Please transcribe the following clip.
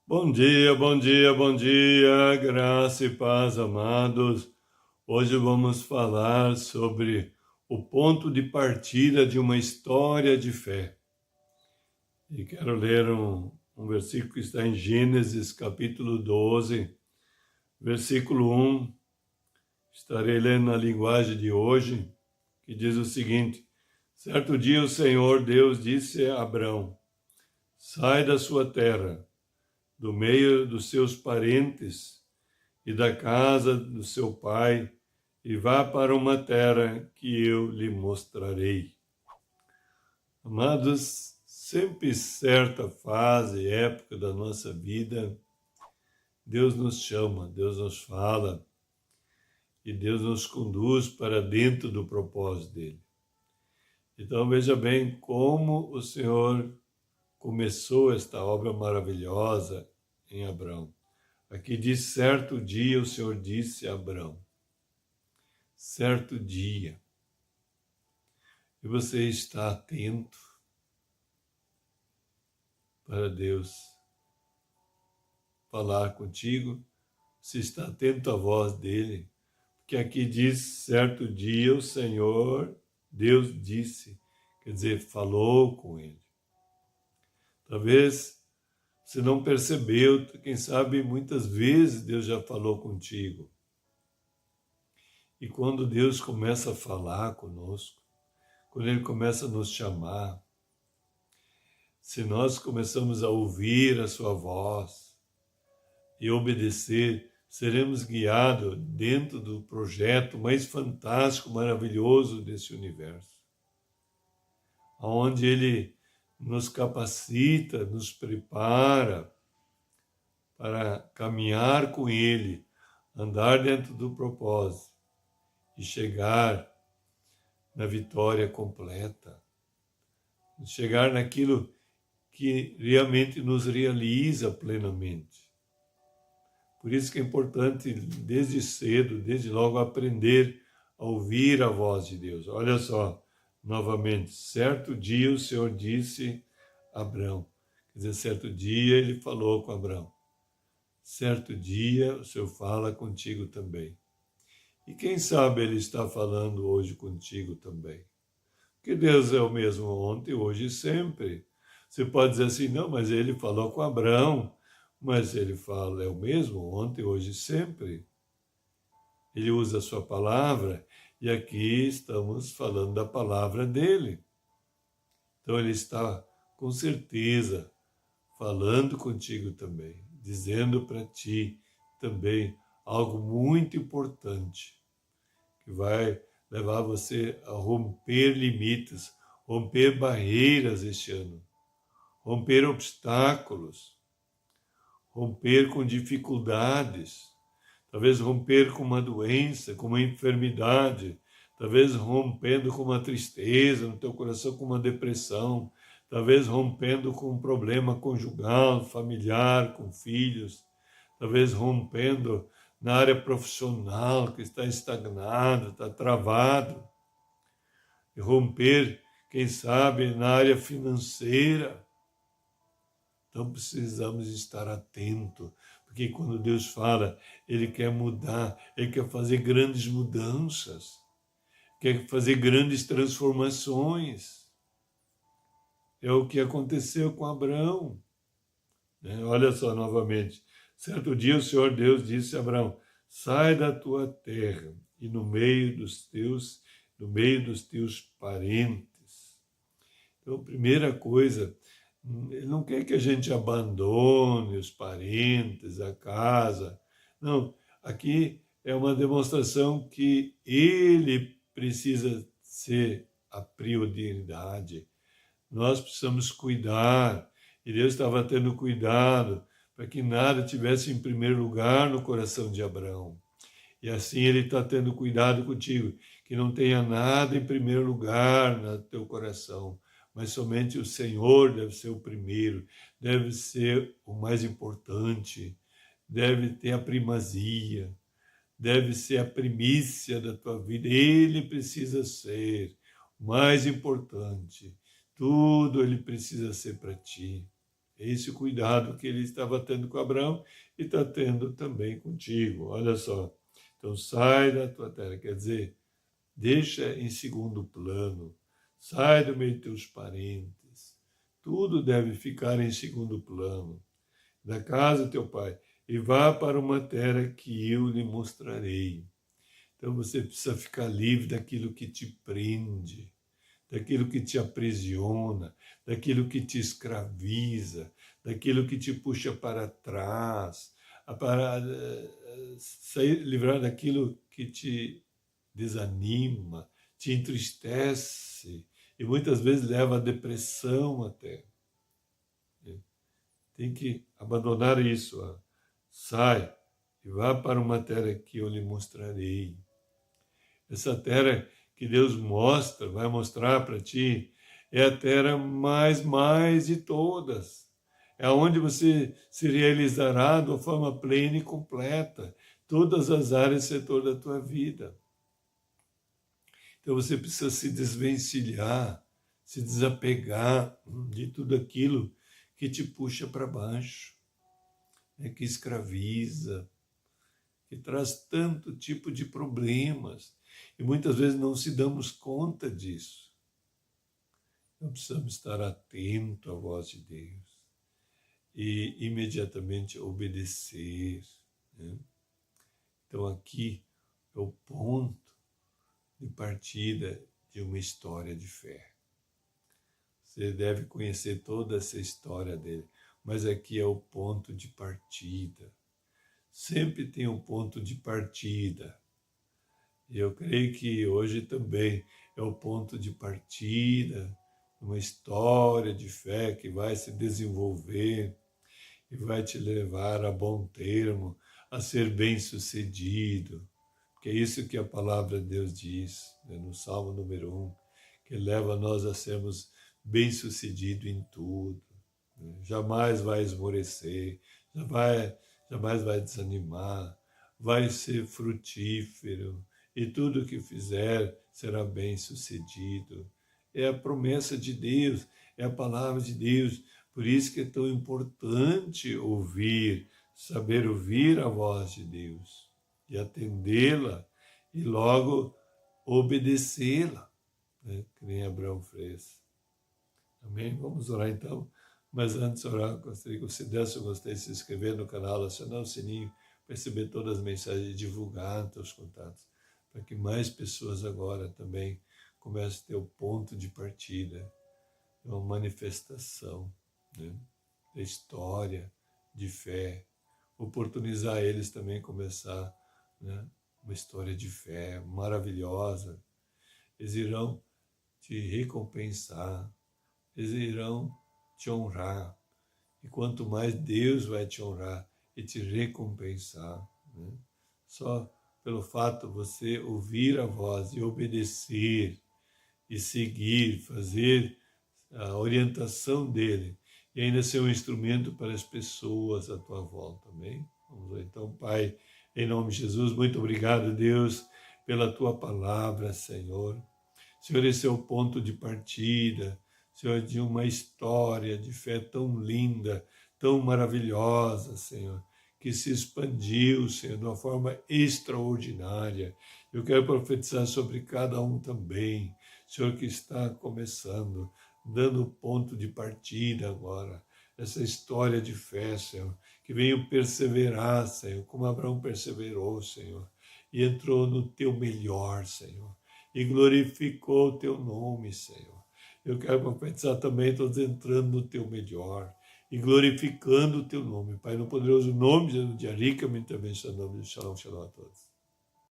Bom dia, bom dia, bom dia, graça e paz, amados. Hoje vamos falar sobre o ponto de partida de uma história de fé. E quero ler um versículo que está em Gênesis, capítulo 12, versículo 1. Estarei lendo na linguagem de hoje, que diz o seguinte: Certo dia o Senhor Deus disse a Abrão: Sai da sua terra, do meio dos seus parentes e da casa do seu pai, e vá para uma terra que eu lhe mostrarei. Amados, sempre certa fase, época da nossa vida, Deus nos chama, Deus nos fala e Deus nos conduz para dentro do propósito dele. Então veja bem como o Senhor começou esta obra maravilhosa em Abrão. Aqui diz: certo dia o Senhor disse a Abrão. Certo dia. E você está atento para Deus falar contigo? Você está atento à voz dele? Porque aqui diz: certo dia o Senhor, Deus disse, quer dizer, falou com ele. Talvez você não percebeu, quem sabe muitas vezes Deus já falou contigo. E quando Deus começa a falar conosco, quando Ele começa a nos chamar, se nós começamos a ouvir a sua voz e obedecer, seremos guiados dentro do projeto mais fantástico, maravilhoso desse universo, onde Ele nos capacita, nos prepara para caminhar com Ele, andar dentro do propósito e chegar na vitória completa, chegar naquilo que realmente nos realiza plenamente. Por isso que é importante, desde cedo, desde logo, aprender a ouvir a voz de Deus. Olha só, novamente, certo dia o Senhor disse a Abrão. Quer dizer, certo dia ele falou com Abrão. Certo dia o Senhor fala contigo também. E quem sabe ele está falando hoje contigo também. Porque Deus é o mesmo ontem, hoje e sempre. Você pode dizer assim: não, mas ele falou com Abraão, mas ele fala, é o mesmo ontem, hoje e sempre. Ele usa a sua palavra e aqui estamos falando da palavra dele. Então ele está com certeza falando contigo também, dizendo para ti também algo muito importante, que vai levar você a romper limites, romper barreiras este ano, romper obstáculos, romper com dificuldades, talvez romper com uma doença, com uma enfermidade, talvez rompendo com uma tristeza no teu coração, com uma depressão, talvez rompendo com um problema conjugal, familiar, com filhos, talvez rompendo na área profissional que está estagnado, está travado, e romper, quem sabe, na área financeira. Então precisamos estar atentos, porque quando Deus fala, Ele quer mudar, Ele quer fazer grandes mudanças, quer fazer grandes transformações. É o que aconteceu com Abraão. Olha só novamente. Certo dia o Senhor Deus disse a Abraão: sai da tua terra e no meio dos teus parentes. Então, primeira coisa, ele não quer que a gente abandone os parentes, a casa. Não, aqui é uma demonstração que ele precisa ser a prioridade. Nós precisamos cuidar, e Deus estava tendo cuidado para que nada tivesse em primeiro lugar no coração de Abraão. E assim Ele está tendo cuidado contigo, que não tenha nada em primeiro lugar no teu coração, mas somente o Senhor deve ser o primeiro, deve ser o mais importante, deve ter a primazia, deve ser a primícia da tua vida. Ele precisa ser o mais importante. Tudo ele precisa ser para ti. É esse cuidado que ele estava tendo com Abraão e está tendo também contigo. Olha só. Então sai da tua terra, quer dizer, deixa em segundo plano, sai do meio de teus parentes. Tudo deve ficar em segundo plano. Da casa do teu pai, e vá para uma terra que eu lhe mostrarei. Então você precisa ficar livre daquilo que te prende, daquilo que te aprisiona, daquilo que te escraviza, daquilo que te puxa para trás, para sair, livrar daquilo que te desanima, te entristece e muitas vezes leva à depressão até. Tem que abandonar isso. Sai e vá para uma terra que eu lhe mostrarei. Essa terra que Deus mostra, vai mostrar para ti, é a terra mais de todas. É onde você se realizará de uma forma plena e completa, todas as áreas e setor da tua vida. Então você precisa se desvencilhar, se desapegar de tudo aquilo que te puxa para baixo, que escraviza, que traz tanto tipo de problemas. E muitas vezes não se damos conta disso. Então precisamos estar atento à voz de Deus e imediatamente obedecer. Então aqui é o ponto de partida de uma história de fé. Você deve conhecer toda essa história dele, mas aqui é o ponto de partida. Sempre tem um ponto de partida. E eu creio que hoje também é o ponto de partida, uma história de fé que vai se desenvolver e vai te levar a bom termo, a ser bem-sucedido. Porque é isso que a palavra de Deus diz, no Salmo número 1, que leva nós a sermos bem-sucedidos em tudo. Jamais vai esmorecer, jamais vai desanimar, vai ser frutífero, e tudo que fizer será bem-sucedido. É a promessa de Deus, é a palavra de Deus. Por isso que é tão importante ouvir, saber ouvir a voz de Deus e atendê-la e logo obedecê-la, que nem Abraão fez. Amém? Vamos orar então. Mas antes de orar, gostaria que você desse o gostei, se inscrever no canal, acionar o sininho, para receber todas as mensagens e divulgar nos seus contatos, para que mais pessoas agora também comecem a ter o ponto de partida, uma manifestação da história de fé, oportunizar eles também começar uma história de fé maravilhosa. Eles irão te recompensar, eles irão te honrar. E quanto mais Deus vai te honrar e te recompensar. Só pelo fato de você ouvir a voz e obedecer e seguir, fazer a orientação dele e ainda ser um instrumento para as pessoas à tua volta. Amém? Vamos lá então, Pai, em nome de Jesus, muito obrigado, Deus, pela tua palavra, Senhor. Senhor, esse é o ponto de partida, Senhor, de uma história de fé tão linda, tão maravilhosa, Senhor, que se expandiu, Senhor, de uma forma extraordinária. Eu quero profetizar sobre cada um também, Senhor, que está começando, dando o ponto de partida agora, essa história de fé, Senhor, que veio perseverar, Senhor, como Abraão perseverou, Senhor, e entrou no teu melhor, Senhor, e glorificou o teu nome, Senhor. Eu quero profetizar também, todos entrando no teu melhor e glorificando o teu nome. Pai, no poderoso nome de Jesus de Arica, me intervenção em nome de Shalom, Shalom a todos.